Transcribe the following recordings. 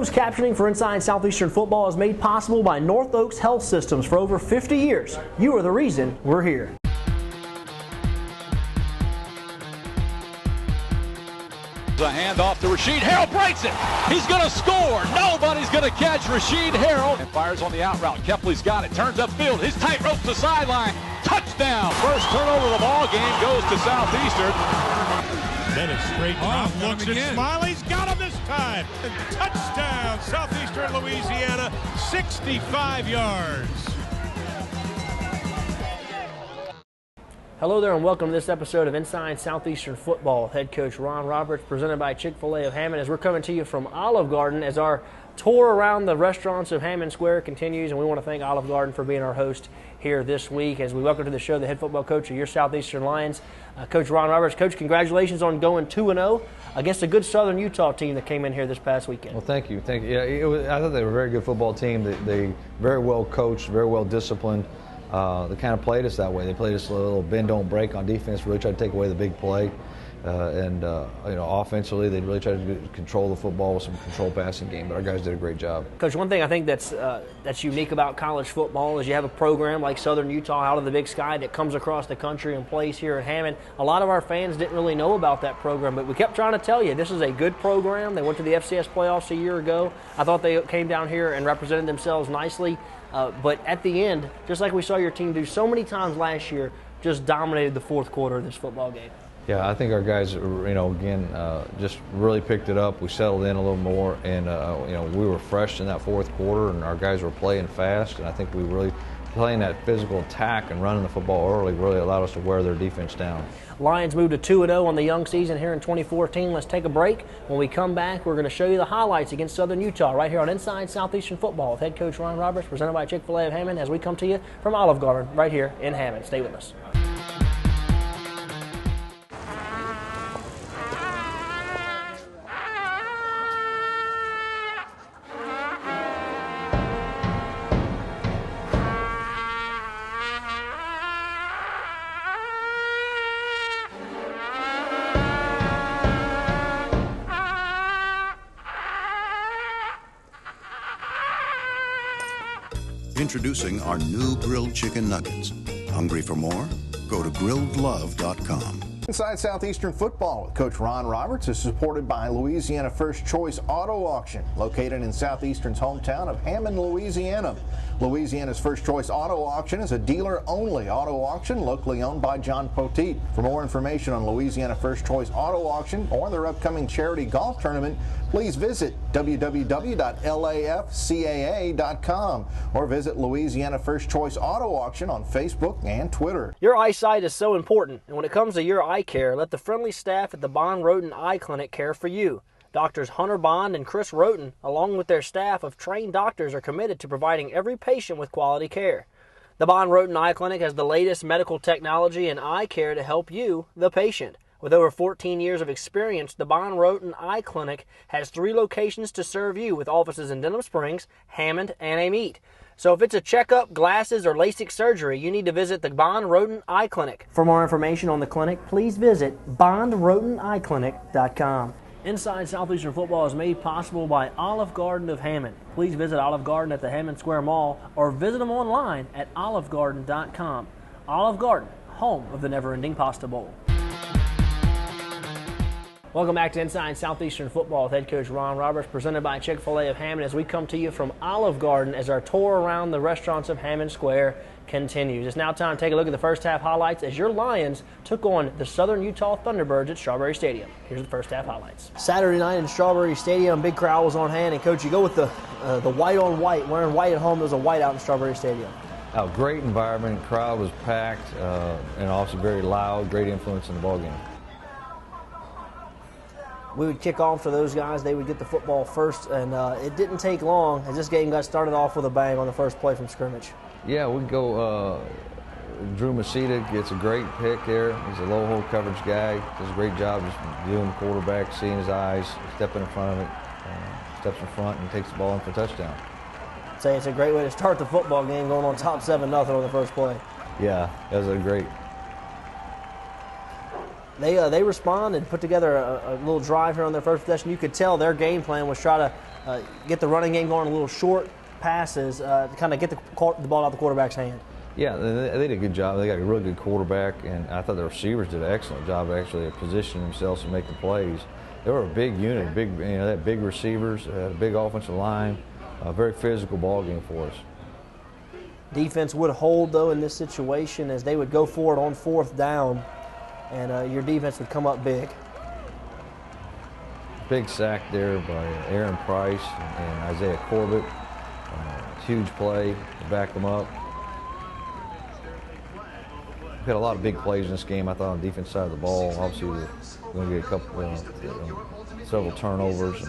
Closed captioning for Inside Southeastern Football is made possible by North Oaks Health Systems for over 50 years. You are the reason we're here. A handoff to Rasheed Harrell, breaks it. He's going to score. Nobody's going to catch Rasheed Harrell. And fires on the out route. Kepley's got it. Turns upfield. His tightrope to the sideline. Touchdown. First turnover of the ball game goes to Southeastern. Then it's straight drop. Looks at Smiley's got him this time. Touchdown. Southeastern Louisiana, 65 yards. Hello there and welcome to this episode of Inside Southeastern Football. Head coach Ron Roberts, presented by Chick-fil-A of Hammond, as we're coming to you from Olive Garden as our tour around the restaurants of Hammond Square continues, and we want to thank Olive Garden for being our host here this week as we welcome to the show the head football coach of your Southeastern Lions, Coach Ron Roberts. Coach, congratulations on going 2-0 against a good Southern Utah team that came in here this past weekend. Well, thank you. Yeah, I thought they were a very good football team. They very well coached, very well disciplined. They kind of played us that way. They played us a little bend, don't break on defense, really tried to take away the big play. Offensively, they really tried to control the football with some control passing game, but our guys did a great job. Coach, one thing I think that's unique about college football is you have a program like Southern Utah out of the Big Sky that comes across the country and plays here at Hammond. A lot of our fans didn't really know about that program, but we kept trying to tell you this is a good program. They went to the FCS playoffs a year ago. I thought they came down here and represented themselves nicely. But at the end, just like we saw your team do so many times last year, just dominated the fourth quarter of this football game. Yeah, I think our guys, just really picked it up. We settled in a little more, and we were fresh in that fourth quarter, and our guys were playing fast. And I think we really playing that physical attack and running the football early really allowed us to wear their defense down. Lions moved to 2-0 on the young season here in 2014. Let's take a break. When we come back, we're going to show you the highlights against Southern Utah right here on Inside Southeastern Football with head coach Ron Roberts, presented by Chick-fil-A of Hammond, as we come to you from Olive Garden right here in Hammond. Stay with us. Introducing our new grilled chicken nuggets. Hungry for more? Go to grilledlove.com. Inside Southeastern Football with Coach Ron Roberts is supported by Louisiana First Choice Auto Auction, located in Southeastern's hometown of Hammond, Louisiana. Louisiana's First Choice Auto Auction is a dealer-only auto auction locally owned by John Poteet. For more information on Louisiana First Choice Auto Auction or their upcoming charity golf tournament, please visit www.lafcaa.com or visit Louisiana First Choice Auto Auction on Facebook and Twitter. Your eyesight is so important, and when it comes to your eye care, let the friendly staff at the Bond Roten Eye Clinic care for you. Doctors Hunter Bond and Chris Roten, along with their staff of trained doctors, are committed to providing every patient with quality care. The Bond Roten Eye Clinic has the latest medical technology and eye care to help you, the patient. With over 14 years of experience, the Bond Roten Eye Clinic has 3 locations to serve you, with offices in Denham Springs, Hammond, and Amite. So if it's a checkup, glasses, or LASIK surgery, you need to visit the Bond Roten Eye Clinic. For more information on the clinic, please visit bondroteneyeclinic.com. Inside Southeastern Football is made possible by Olive Garden of Hammond. Please visit Olive Garden at the Hammond Square Mall or visit them online at olivegarden.com. Olive Garden, home of the never-ending Pasta Bowl. Welcome back to Inside Southeastern Football with head coach Ron Roberts, presented by Chick-fil-A of Hammond, as we come to you from Olive Garden as our tour around the restaurants of Hammond Square continues. It's now time to take a look at the first half highlights as your Lions took on the Southern Utah Thunderbirds at Strawberry Stadium. Here's the first half highlights. Saturday night in Strawberry Stadium, big crowd was on hand, and coach, you go with the white on white, wearing white at home. There's a white out in Strawberry Stadium. Oh, great environment, crowd was packed, and also very loud, great influence in the ballgame. We would kick off to those guys. They would get the football first, and it didn't take long as this game got started off with a bang on the first play from scrimmage. Yeah, we go, Drew Masita gets a great pick there. He's a low hole coverage guy. Does a great job just viewing the quarterback, seeing his eyes, stepping in front of it, steps in front and takes the ball in for a touchdown. I'd say it's a great way to start the football game, going on top 7-0 on the first play. Yeah, that was a great. They respond and put together a little drive here on their first possession. You could tell their game plan was try to get the running game going, a little short passes to kind of get the ball out of the quarterback's hand. Yeah, they did a good job. They got a really good quarterback, and I thought the receivers did an excellent job actually of positioning themselves to make the plays. They were a big unit, they had big receivers, had a big offensive line, a very physical ball game for us. Defense would hold, though, in this situation as they would go for it on 4th down, and your defense would come up big. Big sack there by Aaron Price and Isaiah Corbett. Huge play to back them up. We had a lot of big plays in this game, I thought, on the defense side of the ball. Obviously, we're going to get a couple, several turnovers.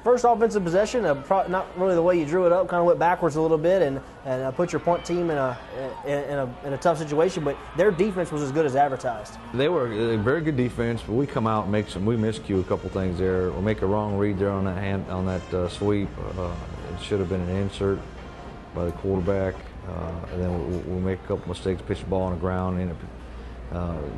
First offensive possession, not really the way you drew it up, kind of went backwards a little bit and put your punt team in a tough situation, but their defense was as good as advertised. They were a very good defense, but we come out and we miscue a couple things there. We'll make a wrong read there on that sweep. It should have been an insert by the quarterback. And then we'll make a couple mistakes, pitch the ball on the ground, and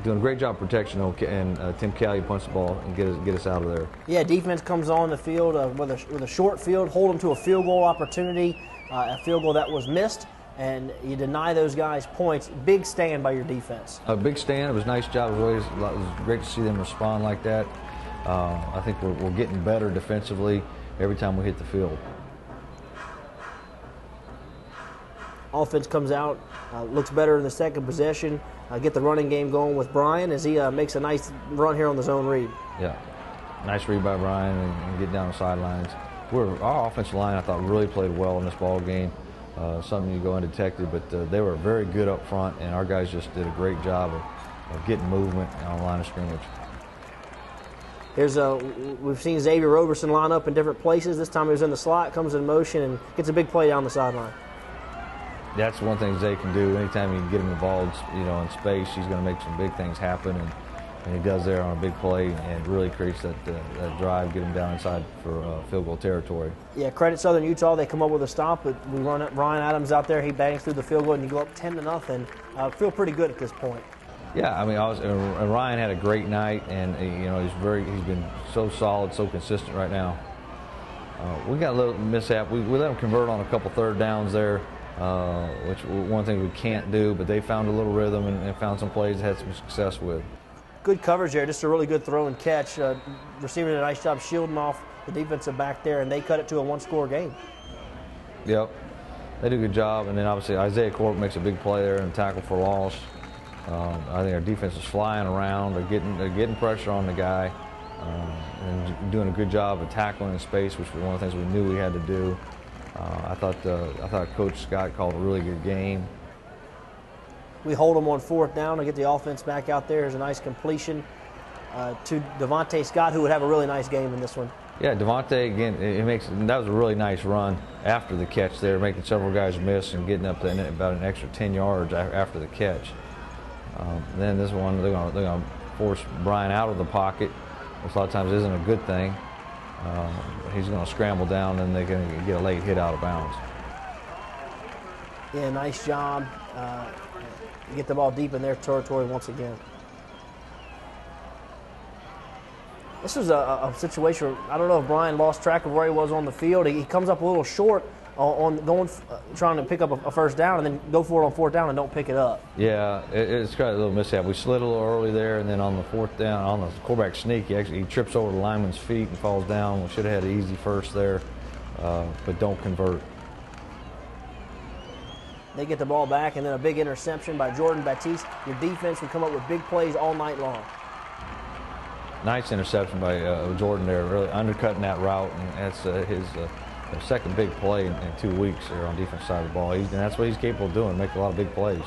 doing a great job of protection. And Tim Calley punts the ball and get us out of there. Yeah, defense comes on the field with a short field, hold them to a field goal opportunity, a field goal that was missed, and you deny those guys points. Big stand by your defense. A big stand. It was a nice job. It was great to see them respond like that. I think we're getting better defensively every time we hit the field. Offense comes out, looks better in the second possession. Get the running game going with Brian as he makes a nice run here on the zone read. Yeah, nice read by Brian and get down the sidelines. Our offensive line, I thought, really played well in this ball game. Something you go undetected, but they were very good up front, and our guys just did a great job of getting movement on the line of scrimmage. We've seen Xavier Roberson line up in different places. This time he was in the slot, comes in motion, and gets a big play down the sideline. That's one thing Zay can do. Anytime you can get him involved, in space, he's going to make some big things happen, and he does there on a big play and really creates that drive, get him down inside for field goal territory. Yeah, credit Southern Utah. They come up with a stop, but we run Ryan Adams out there. He bangs through the field goal, and you go up 10-0. Feel pretty good at this point. Yeah, I mean, and Ryan had a great night, and he's been so solid, so consistent right now. We got a little mishap. We let him convert on a couple third downs there. Which one thing we can't do, but they found a little rhythm and found some plays they had some success with. Good coverage there, just a really good throw and catch. Receiver did a nice job shielding off the defensive back there, and they cut it to a one-score game. Yep, they do a good job, and then obviously Isaiah Corbett makes a big play there and tackle for loss. I think our defense is flying around. They're getting pressure on the guy and doing a good job of tackling in space, which was one of the things we knew we had to do. I thought Coach Scott called a really good game. We hold them on 4th down to get the offense back out there. There's a nice completion to Devontae Scott, who would have a really nice game in this one. Yeah, Devontae, again, that was a really nice run after the catch there, making several guys miss and getting up to about an extra 10 yards after the catch. Then this one, they're going to force Brian out of the pocket, which a lot of times isn't a good thing. He's going to scramble down, and they're going to get a late hit out of bounds. Yeah, nice job. Get the ball deep in their territory once again. This was a situation where I don't know if Brian lost track of where he was on the field. He comes up a little short trying to pick up a first down, and then go for it on 4th down and don't pick it up. Yeah, it's got a little mishap. We slid a little early there, and then on the 4th down, on the quarterback sneak, he trips over the lineman's feet and falls down. We should have had an easy first there, but don't convert. They get the ball back, and then a big interception by Jordan Batiste. Your defense would come up with big plays all night long. Nice interception by Jordan there, really undercutting that route, and that's his second big play in 2 weeks there on the defense side of the ball. And that's what he's capable of doing, make a lot of big plays.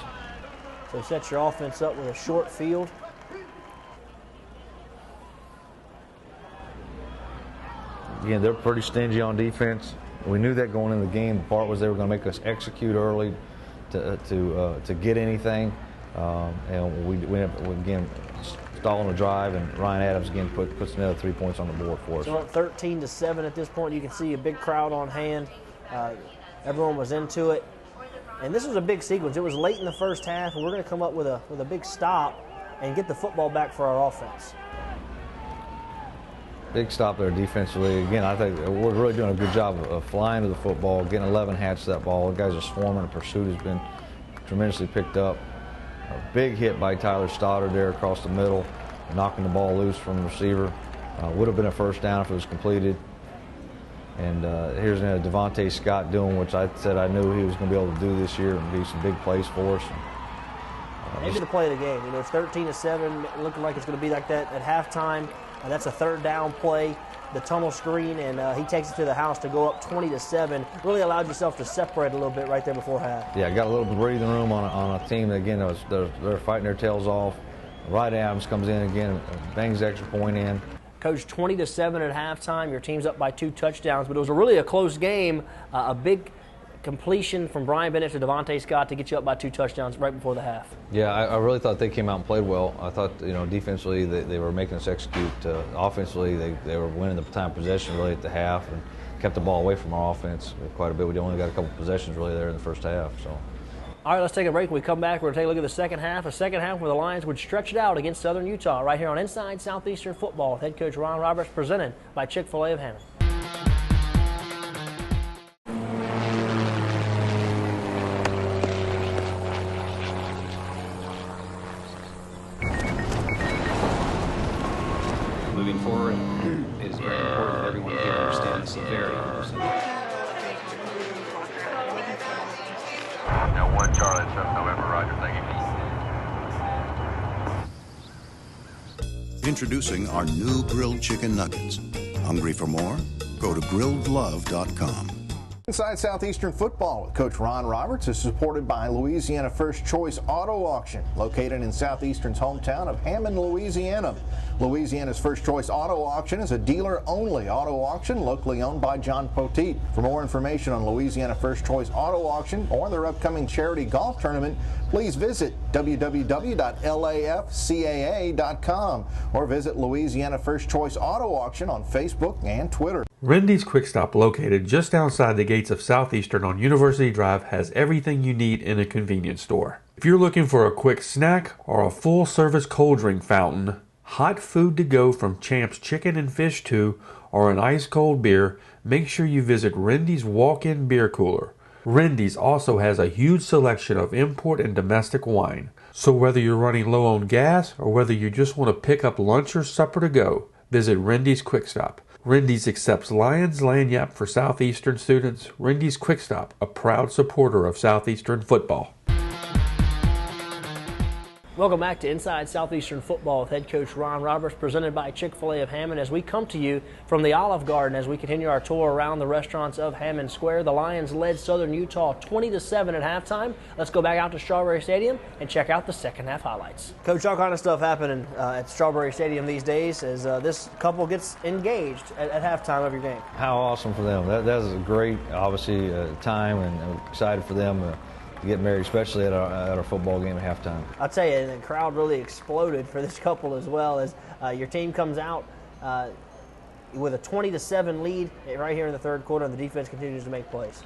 So set your offense up with a short field. Again, they're pretty stingy on defense. We knew that going into the game. The part was they were going to make us execute early to get anything, and we again stalling the drive, and Ryan Adams again puts another 3 points on the board for us. So we're up 13-7 at this point. You can see a big crowd on hand. Everyone was into it, and this was a big sequence. It was late in the first half, and we're going to come up with a big stop and get the football back for our offense. Big stop there defensively. Again, I think we're really doing a good job of flying to the football, getting 11 hats to that ball. The guys are swarming. The pursuit has been tremendously picked up. A big hit by Tyler Stoddard there across the middle, knocking the ball loose from the receiver. Would have been a first down if it was completed. And here's Devontae Scott doing what I said I knew he was going to be able to do this year and be some big plays for us. Maybe the play of the game. You know, it's 13-7, looking like it's going to be like that at halftime. That's a third down play, the tunnel screen, and he takes it to the house to go up 20-7. Really allowed yourself to separate a little bit right there before half. Yeah, got a little breathing room on a team that, again, they're fighting their tails off. Wright Adams comes in again, bangs the extra point in. Coach, 20-7 at halftime. Your team's up by 2 touchdowns, but it was really a close game. A big completion from Brian Bennett to Devontae Scott to get you up by 2 touchdowns right before the half. Yeah, I really thought they came out and played well. I thought, defensively they were making us execute. Offensively, they were winning the time of possession really at the half and kept the ball away from our offense quite a bit. We only got a couple possessions really there in the first half. So. All right, let's take a break. When we come back, we're going to take a look at the second half. A second half where the Lions would stretch it out against Southern Utah right here on Inside Southeastern Football with head coach Ron Roberts, presented by Chick-fil-A of Hammond. Moving forward, it is very important that everyone here understand the severity of the Now 1 Charlie, 7 November, Roger, thank you. Introducing our new grilled chicken nuggets. Hungry for more? Go to grilledlove.com. Inside Southeastern Football with Coach Ron Roberts is supported by Louisiana First Choice Auto Auction, located in Southeastern's hometown of Hammond, Louisiana. Louisiana's First Choice Auto Auction is a dealer-only auto auction locally owned by John Poteet. For more information on Louisiana First Choice Auto Auction or their upcoming charity golf tournament, please visit www.lafcaa.com or visit Louisiana First Choice Auto Auction on Facebook and Twitter. Rendy's Quick Stop, located just outside the gates of Southeastern on University Drive, has everything you need in a convenience store. If you're looking for a quick snack or a full-service cold drink fountain, hot food to go from Champ's Chicken and Fish 2, or an ice-cold beer, make sure you visit Rendy's walk-in beer cooler. Rendy's also has a huge selection of import and domestic wine. So whether you're running low on gas or whether you just want to pick up lunch or supper to go, visit Rendy's Quick Stop. Rendy's accepts Lions Lanyap for Southeastern students. Rendy's Quick Stop, a proud supporter of Southeastern football. Welcome back to Inside Southeastern Football with head coach Ron Roberts, presented by Chick-fil-A of Hammond, as we come to you from the Olive Garden as we continue our tour around the restaurants of Hammond Square. The Lions led Southern Utah 20-7 at halftime. Let's go back out to Strawberry Stadium and check out the second half highlights. Coach, all kind of stuff happening at Strawberry Stadium these days as this couple gets engaged at halftime of your game. How awesome for them. That is a great, obviously, time, and I'm excited for them to get married, especially at our football game at halftime. I'll tell you, the crowd really exploded for this couple as well as your team comes out with a 20-7 lead right here in the third quarter, and the defense continues to make plays.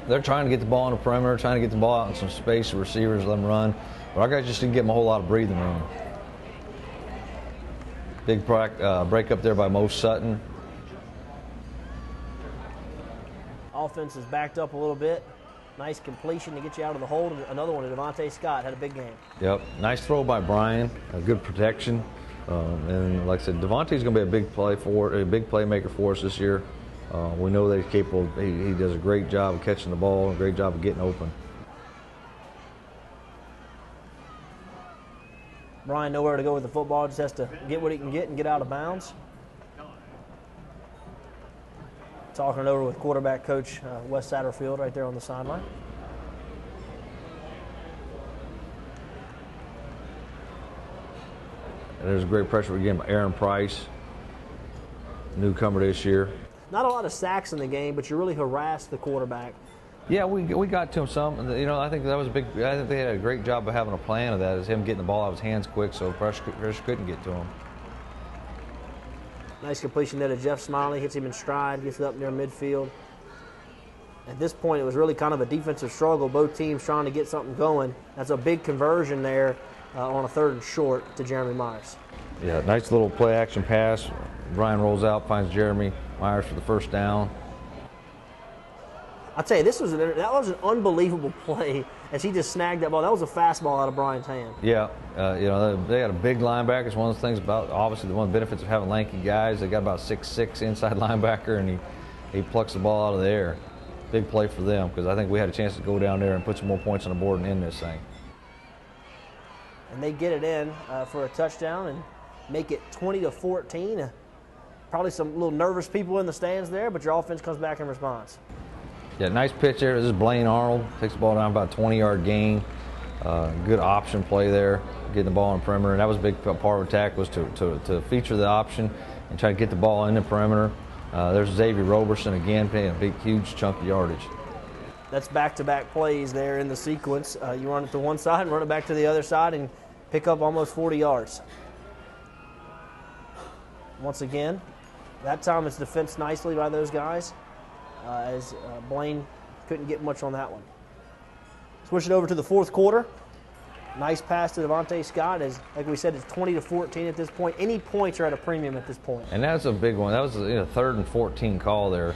They're trying to get the ball on the perimeter, trying to get the ball out in some space, the receivers, let them run. But our guys just didn't give them a whole lot of breathing room. Big break up there by Mo Sutton. Offense is backed up a little bit. Nice completion to get you out of the hole. Another one to Devontae Scott. Had a big game. Yep. Nice throw by Brian. Good protection. And like I said, Devontae's going to be a big playmaker for us this year. We know that he's capable. He does a great job of catching the ball and a great job of getting open. Brian nowhere to go with the football. Just has to get what he can get and get out of bounds. Talking it over with quarterback coach Wes Satterfield right there on the sideline. And there's a great pressure again by Aaron Price, newcomer this year. Not a lot of sacks in the game, but you really harassed the quarterback. Yeah, we got to him some. I think that was a big. I think they had a great job of having a plan of that. Is him getting the ball out of his hands quick, so pressure couldn't get to him. Nice completion there to Jeff Smiley. Hits him in stride, gets it up near midfield. At this point, it was really kind of a defensive struggle. Both teams trying to get something going. That's a big conversion there on a 3rd and short to Jeremy Myers. Yeah, nice little play-action pass. Brian rolls out, finds Jeremy Myers for the first down. I'll tell you, that was an unbelievable play as he just snagged that ball. That was a fastball out of Brian's hand. Yeah, they got a big linebacker. It's one of the things about, obviously, one of the benefits of having lanky guys. They got about 6'6" inside linebacker, and he plucks the ball out of the air. Big play for them, because I think we had a chance to go down there and put some more points on the board and end this thing. And they get it in for a touchdown and make it 20-14. Probably some little nervous people in the stands there, but your offense comes back in response. Yeah, nice pitch there. This is Blaine Arnold. Takes the ball down about a 20-yard gain. Good option play there, getting the ball in the perimeter. And that was a big part of the attack, was to feature the option and try to get the ball in the perimeter. There's Xavier Roberson again, paying a big, huge chunk of yardage. That's back-to-back plays there in the sequence. You run it to one side and run it back to the other side and pick up almost 40 yards. Once again, that time it's defensed nicely by those guys, as Blaine couldn't get much on that one. Switch it over to the fourth quarter. Nice pass to Devontae Scott. As like we said, it's 20-14 at this point. Any points are at a premium at this point. And that's a big one. That was a 3rd and 14 call there,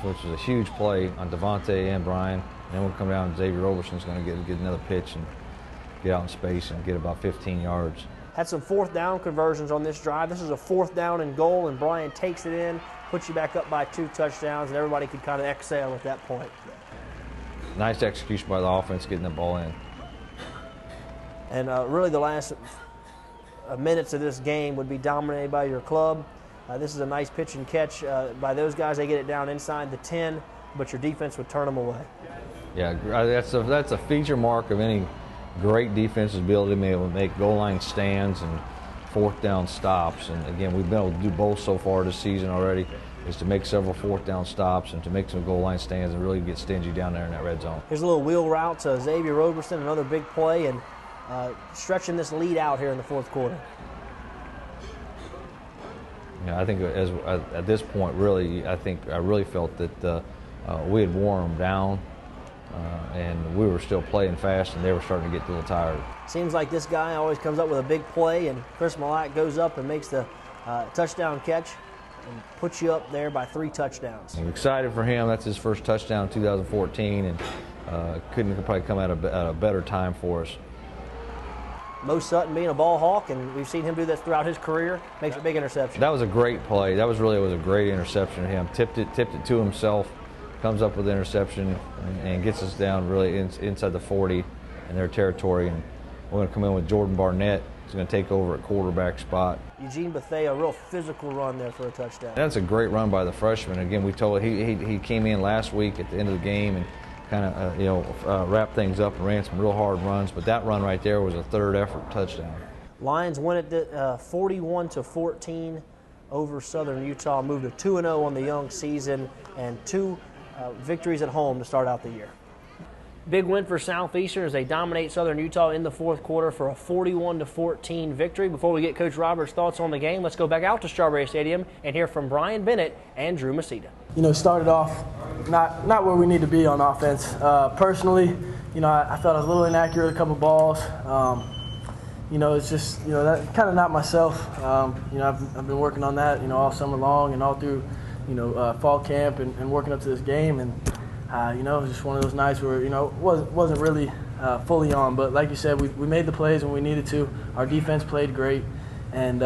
which was a huge play on Devontae and Brian. And then we'll come down and Xavier Roberson's going to get another pitch and get out in space and get about 15 yards. Had some 4th down conversions on this drive. This is a 4th down and goal, and Brian takes it in, puts you back up by 2 touchdowns, and everybody could kind of exhale at that point. Nice execution by the offense, getting the ball in. And really the last minutes of this game would be dominated by your club. This is a nice pitch and catch by those guys. They get it down inside the 10, but your defense would turn them away. Yeah, that's a feature mark of any great defense's ability to be able to make goal line stands and 4th down stops. And again, we've been able to do both so far this season already, is to make several 4th down stops and to make some goal line stands and really get stingy down there in that red zone. Here's a little wheel route to Xavier Roberson, another big play, and stretching this lead out here in the 4th quarter. Yeah, I think at this point, really, I really felt that we had worn them down, and we were still playing fast, and they were starting to get a little tired. Seems like this guy always comes up with a big play, and Chris Malak goes up and makes the touchdown catch and puts you up there by 3 touchdowns. I'm excited for him. That's his first touchdown in 2014, and couldn't probably come at a better time for us. Mo Sutton being a ball hawk, and we've seen him do this throughout his career, makes a big interception. That was a great play. That was a great interception of him. Tipped it to himself, comes up with the interception, and gets us down really inside the 40 in their territory. And we're going to come in with Jordan Barnett. He's going to take over at quarterback spot. Eugene Bethea, a real physical run there for a touchdown. That's a great run by the freshman. Again, we told he came in last week at the end of the game and kind of wrapped things up and ran some real hard runs. But that run right there was a 3rd effort touchdown. Lions win it 41-14 over Southern Utah. Moved to 2-0 on the young season and 2 victories at home to start out the year. Big win for Southeastern as they dominate Southern Utah in the 4th quarter for a 41-14 victory. Before we get Coach Roberts' thoughts on the game, let's go back out to Strawberry Stadium and hear from Brian Bennett and Drew Masita. Started off not where we need to be on offense. Personally, I felt I was a little inaccurate a couple balls. It's just, that kind of not myself. I've been working on that, all summer long and all through, fall camp and working up to this game. And it was just one of those nights where, wasn't really fully on. But like you said, we made the plays when we needed to. Our defense played great. And,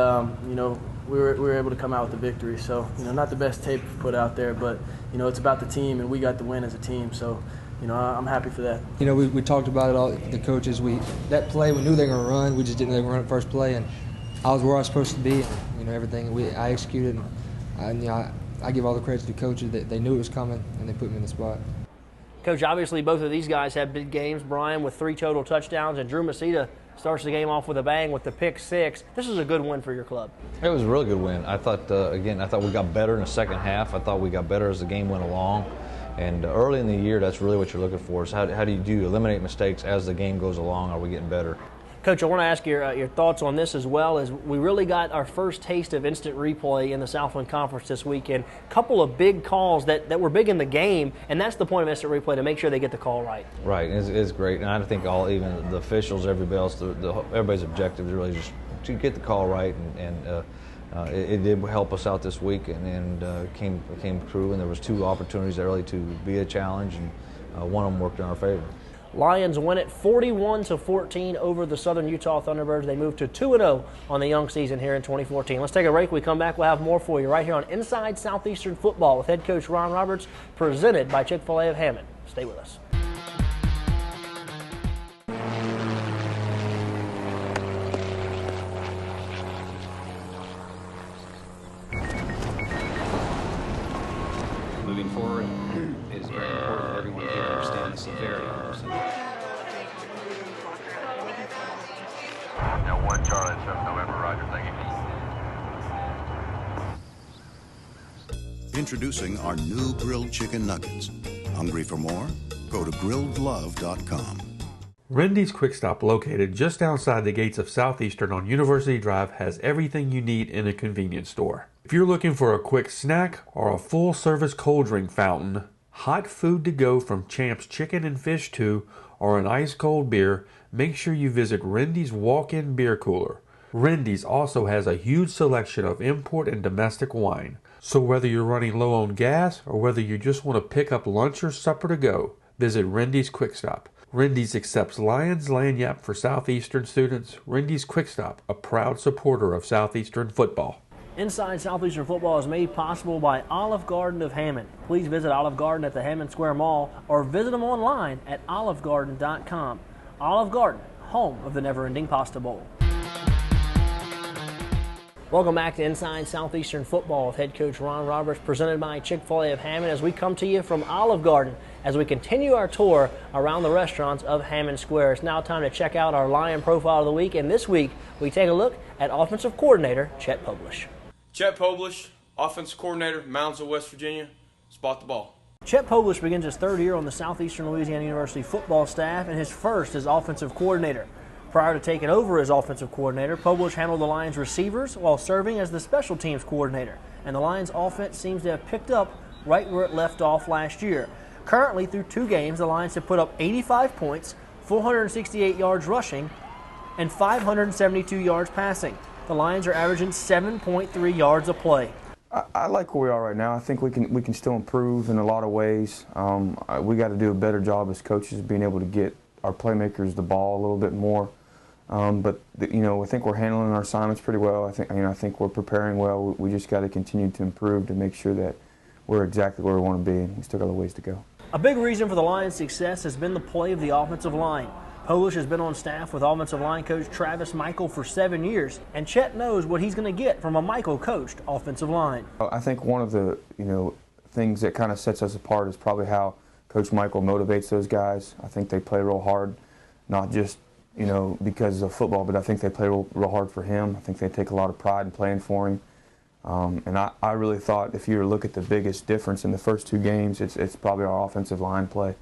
we were able to come out with the victory. So, not the best tape put out there, but, it's about the team, and we got the win as a team. So, I'm happy for that. We talked about it all, the coaches. That play, we knew they were going to run. We just didn't know they were going to run it first play. And I was where I was supposed to be. Everything I executed. And, I give all the credit to the coaches. They knew it was coming, and they put me in the spot. Coach, obviously both of these guys had big games. Brian with 3 total touchdowns, and Drew Masita starts the game off with a bang with the pick 6. This is a good win for your club. It was a really good win. I thought, I thought we got better in the second half. I thought we got better as the game went along. And early in the year, that's really what you're looking for, is how do you eliminate mistakes as the game goes along? Are we getting better? Coach, I want to ask your thoughts on this as well. As we really got our first taste of instant replay in the Southland Conference this weekend. A couple of big calls that were big in the game, and that's the point of instant replay, to make sure they get the call right. Right, it's great. And I think even the officials, everybody else, everybody's objective is really just to get the call right, and it did help us out this week, and came true. And there was 2 opportunities early to be a challenge, and one of them worked in our favor. Lions win it 41-14 over the Southern Utah Thunderbirds. They move to 2-0 on the young season here in 2014. Let's take a break. We come back, we'll have more for you right here on Inside Southeastern Football with head coach Ron Roberts, presented by Chick-fil-A of Hammond. Stay with us. Moving forward is very important that everyone here understand the severity of our situation. Now 1 Charlie, 7 November, Roger, thank you. Introducing our new grilled chicken nuggets. Hungry for more? Go to grilledlove.com. Rendy's Quick Stop, located just outside the gates of Southeastern on University Drive, has everything you need in a convenience store. If you're looking for a quick snack or a full-service cold drink fountain, hot food to go from Champ's Chicken and Fish 2, or an ice-cold beer, make sure you visit Rendy's walk-in beer cooler. Rendy's also has a huge selection of import and domestic wine. So whether you're running low on gas or whether you just want to pick up lunch or supper to go, visit Rendy's Quick Stop. Rendy's accepts Lions Lanyap for Southeastern students. Rendy's Quick Stop, a proud supporter of Southeastern football. Inside Southeastern Football is made possible by Olive Garden of Hammond. Please visit Olive Garden at the Hammond Square Mall or visit them online at olivegarden.com. Olive Garden, home of the never-ending Pasta Bowl. Welcome back to Inside Southeastern Football with head coach Ron Roberts, presented by Chick-fil-A of Hammond, as we come to you from Olive Garden as we continue our tour around the restaurants of Hammond Square. It's now time to check out our Lion Profile of the Week, and this week we take a look at offensive coordinator Chet Publish. Chet Publish, offensive coordinator, Moundsville, West Virginia. Spot the ball. Chet Publish begins his 3rd year on the Southeastern Louisiana University football staff and his first as offensive coordinator. Prior to taking over as offensive coordinator, Publish handled the Lions receivers while serving as the special teams coordinator. And the Lions offense seems to have picked up right where it left off last year. Currently, through 2 games, the Lions have put up 85 points, 468 yards rushing, and 572 yards passing. The Lions are averaging 7.3 yards a play. I like where we are right now. I think we can still improve in a lot of ways. We got to do a better job as coaches being able to get our playmakers the ball a little bit more. But I think we're handling our assignments pretty well. I think we're preparing well. We just got to continue to improve to make sure that we're exactly where we want to be. We still got a ways to go. A big reason for the Lions' success has been the play of the offensive line. Publish has been on staff with offensive line coach Travis Michael for 7 years, and Chet knows what he's going to get from a Michael-coached offensive line. I think one of the things that kind of sets us apart is probably how Coach Michael motivates those guys. I think they play real hard, not just because of football, but I think they play real hard for him. I think they take a lot of pride in playing for him. And I really thought if you were to look at the biggest difference in the first 2 games, it's probably our offensive line play.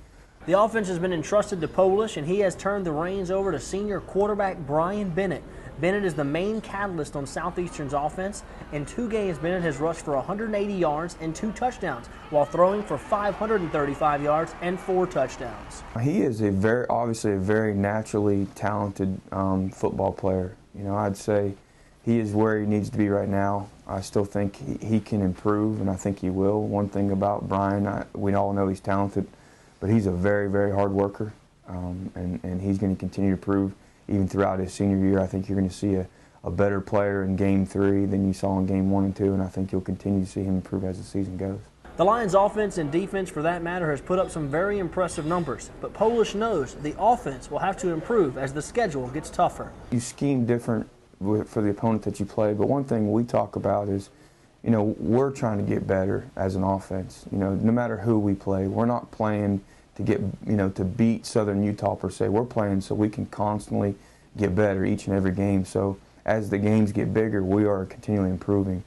The offense has been entrusted to Polish, and he has turned the reins over to senior quarterback Brian Bennett. Bennett is the main catalyst on Southeastern's offense. In 2 games, Bennett has rushed for 180 yards and 2 touchdowns, while throwing for 535 yards and 4 touchdowns. He is obviously a very naturally talented football player. I'd say he is where he needs to be right now. I still think he can improve, and I think he will. One thing about Brian, we all know he's talented, but he's a very, very hard worker, and he's going to continue to prove even throughout his senior year. I think you're going to see a better player in Game 3 than you saw in Game 1 and 2, and I think you'll continue to see him improve as the season goes. The Lions' offense and defense, for that matter, has put up some very impressive numbers, but Polish knows the offense will have to improve as the schedule gets tougher. You scheme different for the opponent that you play, but one thing we talk about is, we're trying to get better as an offense. No matter who we play, we're not playing to get, to beat Southern Utah per se. We're playing so we can constantly get better each and every game. So as the games get bigger, we are continually improving.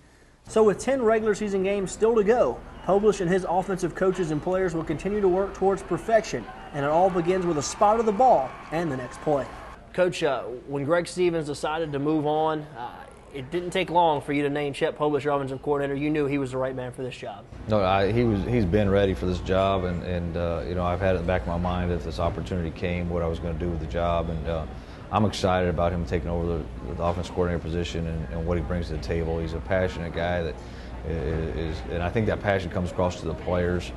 So with 10 regular season games still to go, Publish and his offensive coaches and players will continue to work towards perfection, and it all begins with a spot of the ball and the next play. Coach, when Greg Stevens decided to move on, it didn't take long for you to name Chet Publish your offensive coordinator. You knew he was the right man for this job. No, he's been ready for this job, and I've had it in the back of my mind if this opportunity came, what I was going to do with the job, and I'm excited about him taking over the offense coordinator position and what he brings to the table. He's a passionate guy that is, and I think that passion comes across to the players,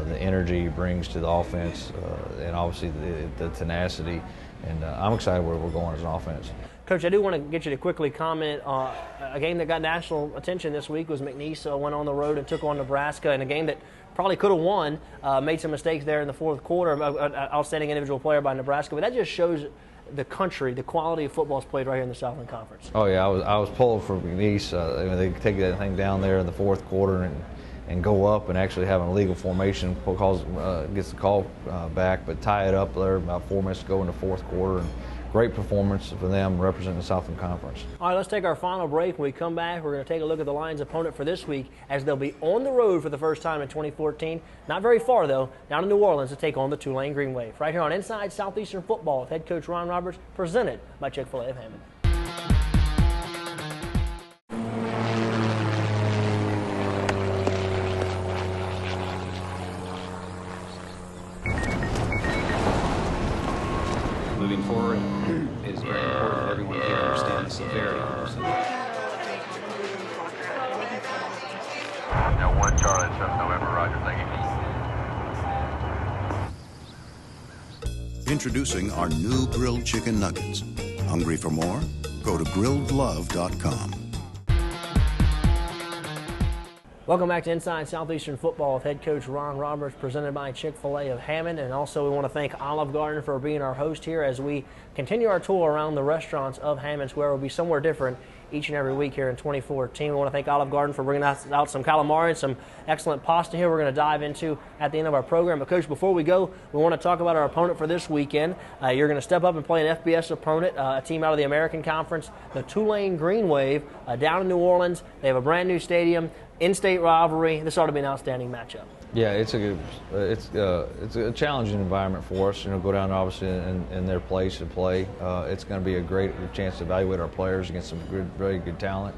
the energy he brings to the offense, and obviously the tenacity. And I'm excited where we're going as an offense. Coach, I do want to get you to quickly comment on a game that got national attention this week. Was McNeese went on the road and took on Nebraska in a game that probably could have won. Made some mistakes there in the fourth quarter. Outstanding individual player by Nebraska, but that just shows the country, the quality of football is played right here in the Southland Conference. Oh yeah, I was pulling for McNeese. They take that thing down there in the fourth quarter and go up and actually have an illegal formation because gets the call back, but tie it up there about 4 minutes to go in the fourth quarter. And great performance for them representing the Southland Conference. All right, let's take our final break. When we come back, we're going to take a look at the Lions' opponent for this week as they'll be on the road for the first time in 2014. Not very far, though, down in New Orleans to take on the Tulane Green Wave. Right here on Inside Southeastern Football with head coach Ron Roberts, presented by Chick-fil-A of Hammond. Moving forward is very important that everyone here understand the severity of this. Now 1 Charlie 7 November, Roger, thank you. Introducing our new grilled chicken nuggets. Hungry for more? Go to grilledlove.com. Welcome back to Inside Southeastern Football with head coach Ron Roberts, presented by Chick-fil-A of Hammond. And also we want to thank Olive Garden for being our host here as we continue our tour around the restaurants of Hammond Square. It will be somewhere different each and every week here in 2014. We want to thank Olive Garden for bringing us out some calamari and some excellent pasta here we're going to dive into at the end of our program. But Coach, before we go, we want to talk about our opponent for this weekend. You're going to step up and play an FBS opponent, a team out of the American Conference, the Tulane Green Wave, down in New Orleans. They have a brand new stadium, in-state rivalry. This ought to be an outstanding matchup. Yeah, it's a challenging environment for us. Go down obviously in their place and play. It's going to be a great chance to evaluate our players against some very good talent.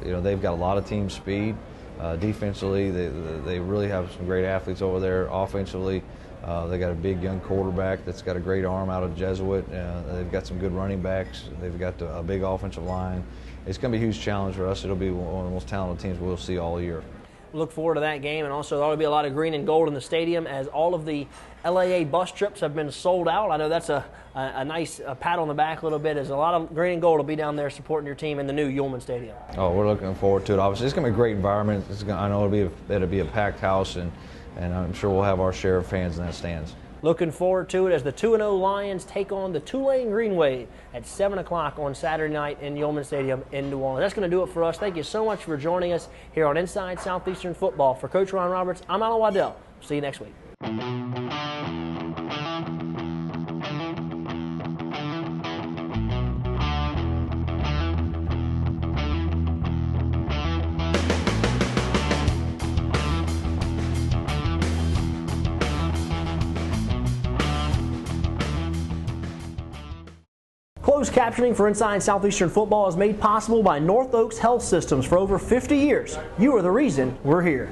They've got a lot of team speed. Defensively, they really have some great athletes over there. Offensively, they got a big young quarterback that's got a great arm out of Jesuit. They've got some good running backs. They've got a big offensive line. It's going to be a huge challenge for us. It'll be one of the most talented teams we'll see all year. Look forward to that game, and also there will be a lot of green and gold in the stadium as all of the LAA bus trips have been sold out. I know that's a nice pat on the back a little bit, as a lot of green and gold will be down there supporting your team in the new Ullman Stadium. Oh, we're looking forward to it. Obviously, it's going to be a great environment. I know it'll be a packed house, and I'm sure we'll have our share of fans in that stands. Looking forward to it as the 2-0 Lions take on the Tulane Green Wave at 7 o'clock on Saturday night in Ullman Stadium in New Orleans. That's going to do it for us. Thank you so much for joining us here on Inside Southeastern Football. For Coach Ron Roberts, I'm Alan Waddell. See you next week. Closed captioning for Inside Southeastern Football is made possible by North Oaks Health Systems for over 50 years. You are the reason we're here.